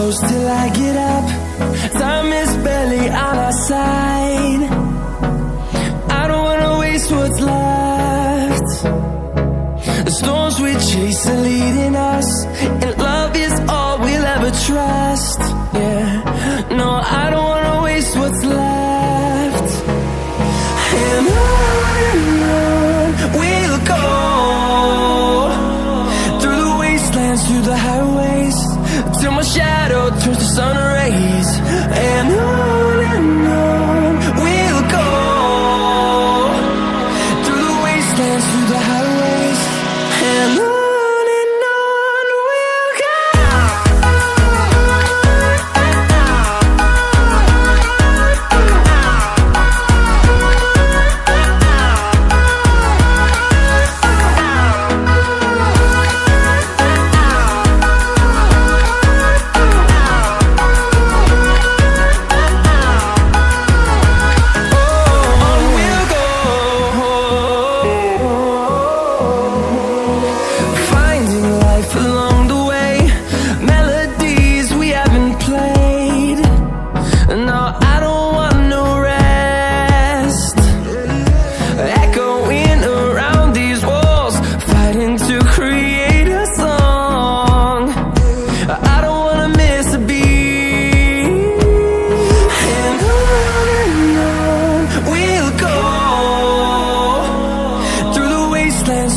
close till I get up. Time is barely on our side. I don't wanna waste what's left. The storms we chase are leading us, and love is all we'll ever trust. Yeah, no, I don't wanna waste what's left. And on we'll go, through the wastelands, through the highways, till my shadow turns to sun rays. And on we'll go, through the wastelands, through the highways, and on we'll go.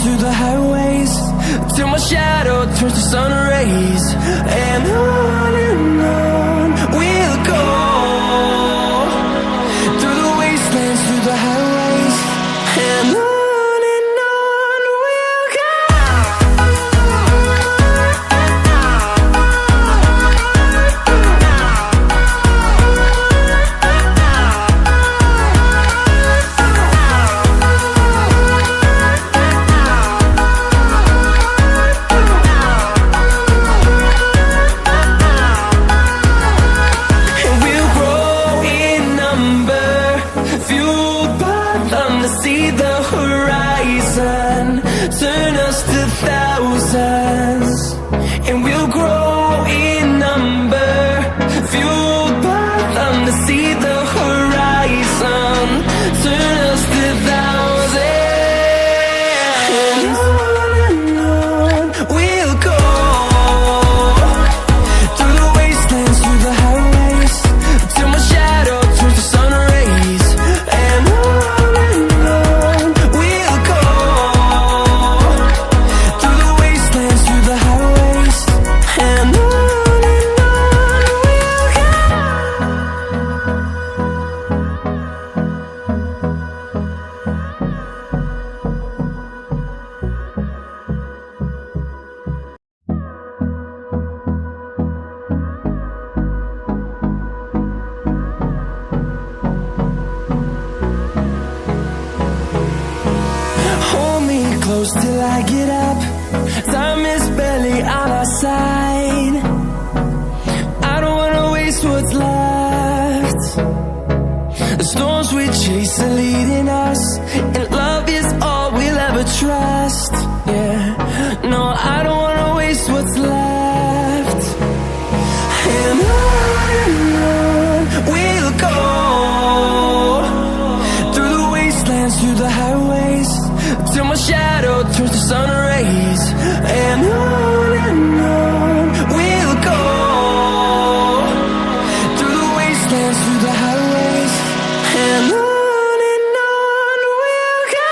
Through the highways, till my shadow turns to sun rays. And on we'll go, through the wastelands, through the highways, and on we'll go. See the horizon, turn us to thousands, and we'll grow in number, fueled by them to see the horizon, turn us to thousands. And on we'll go, through the wastelands, through the highways, till my shadow turns to sun rays. And close till I get up. Time is barely on our side. I don't wanna waste what's left. The storms we chase are leading us, and love is all we'll ever trust. Yeah, no, I don't wanna waste what's left. And on we'll go, through the wastelands, through the highways, till my shadow turns to sun rays. And on we'll go, through the wastelands, through the highways, and on we'll go.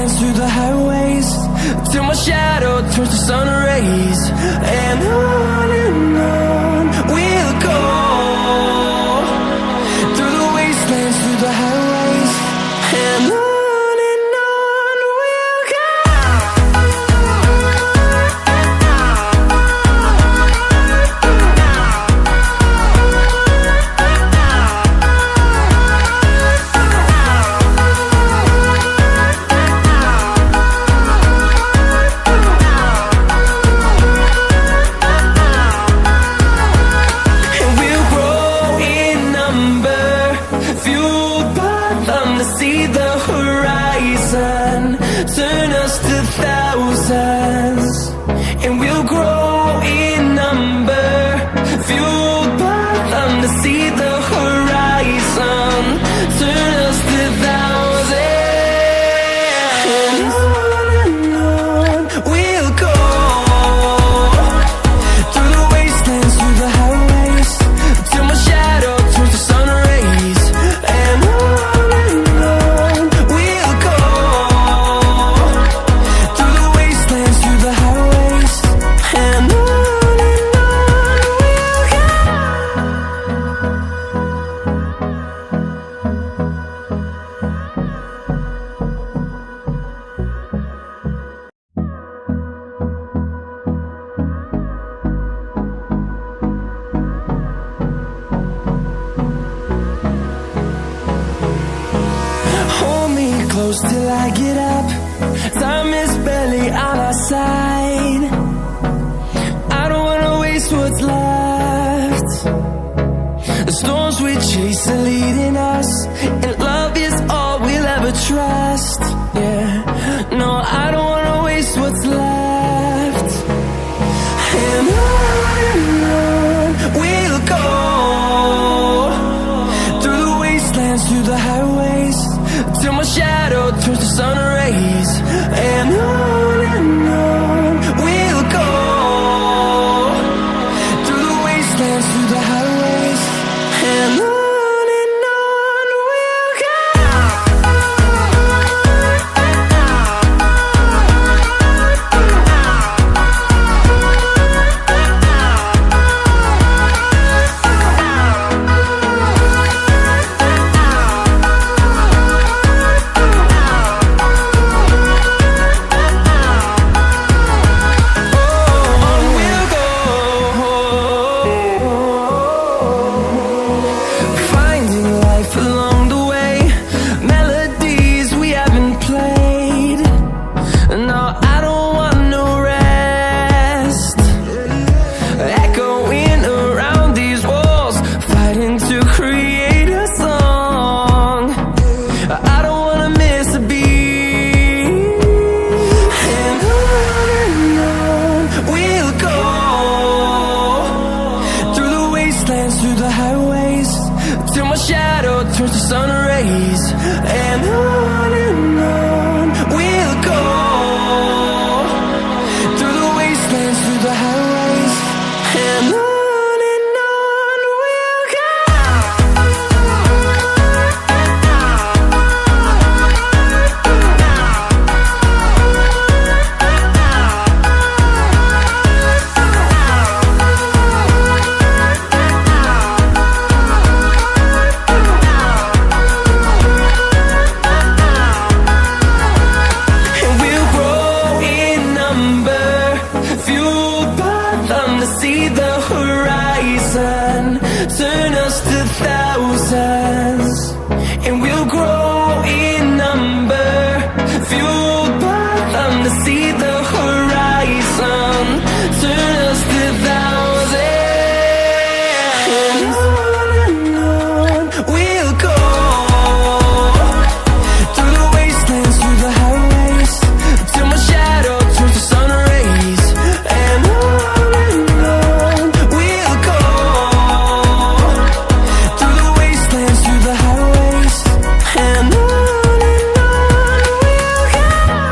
wastelands, through the highways, till my shadow turns to sun rays. And on we'll go, through the wastelands, through the highways, and on we'll go. Turn us to thousands, and we'll grow in number, fueled by them to see the horizon. Turn us to thousands, and on we'll go, through the wastelands, through the highways, till my shadow turns to sun rays. And on we'll go, through the wastelands, through the highways, and on we'll go. Hold me close till I get up. Time is barely on our side. I don't wanna waste what's left. The storms we chase are leading us, and love is all we'll ever trust. Yeah, no, I don't wanna waste what's left. And on we'll go, through the wastelands, through the highways, till my shadow turns to sun rays. And on we'll go, through the wastelands, through the highways, and on we'll go. Finding life along the way, melodies we haven't played. No, I don't want no rest. Echoing around these walls, fighting to create a song. I don't wanna miss a beat. And on we'll go, through the wastelands, through the highways, till my shadow turns to sun rays. And on we'll go, through the wastelands, through the highways, and on we'll go. And we'll grow in number, fueled by them to see the horizon. Turn us to thousands, and we'll grow in number, fueled by them to see the horizon. Turn us to thousands, and on we'll go, through the wastelands, through the highways, till my shadow turns to sun rays. And on we'll go, through the wastelands, through the highways, and on we'll go.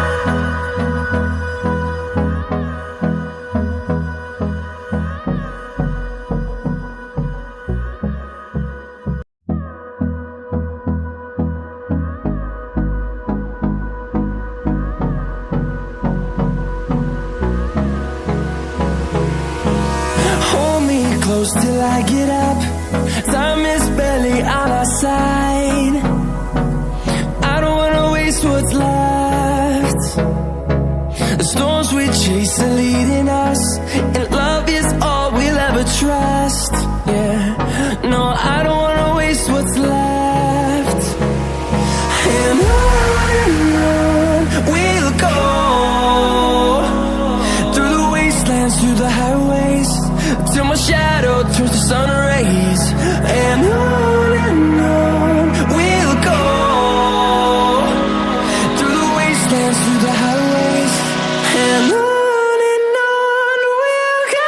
close till I get up. Time is barely on our side. I don't wanna waste what's left. The storms we chase are leading us, and love is all we'll ever trust. Yeah, no, I don't wanna waste what's left. And on we'll go, through the wastelands, through the highways, till my shadow turns to sun rays. And on we'll go, through the wastelands, through the highways, and on we'll go.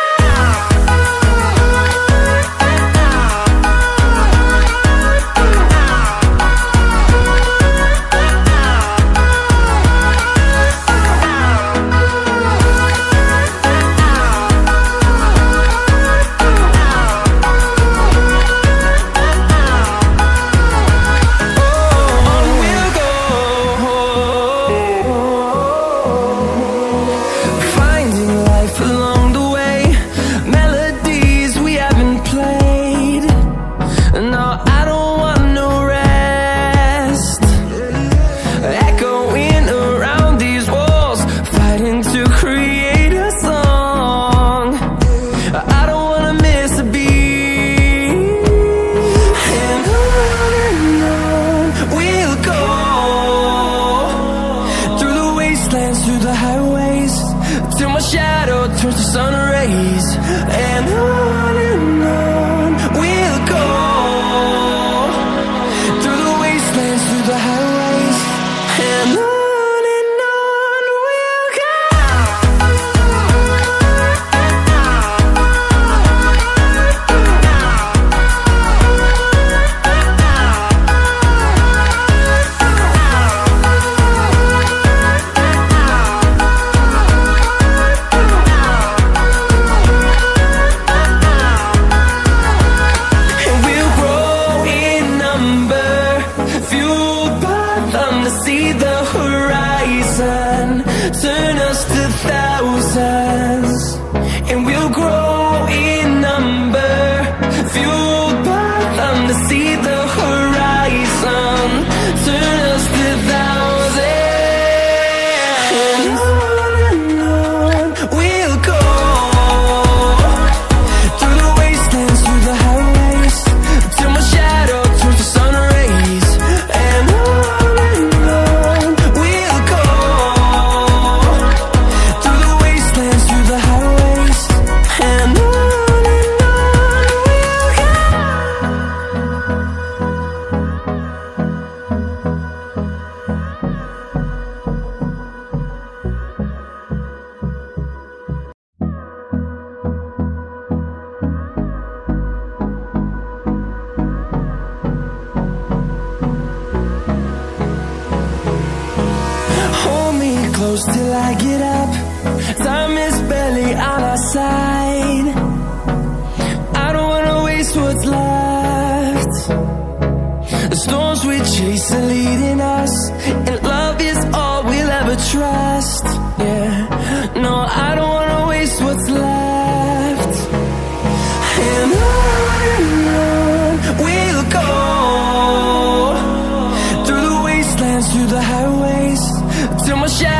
Through the highways, till my shadow turns to sun rays. And on we'll go, through the wastelands, through the highways, and on we'll go. See the horizon, turn us to thousands, and we'll grow in number, fueled by them. To see the horizon, turn us to thousands, and on we'll go, through the wastelands, through the highways, till my shadow turns to sun rays. And close till I get up. Time is barely on our side. I don't wanna waste what's left. The storms we chase are leading us, and love is all we'll ever trust. Yeah, no, I don't wanna waste what's left. And on we'll go, through the wastelands, through the highways, till my shadow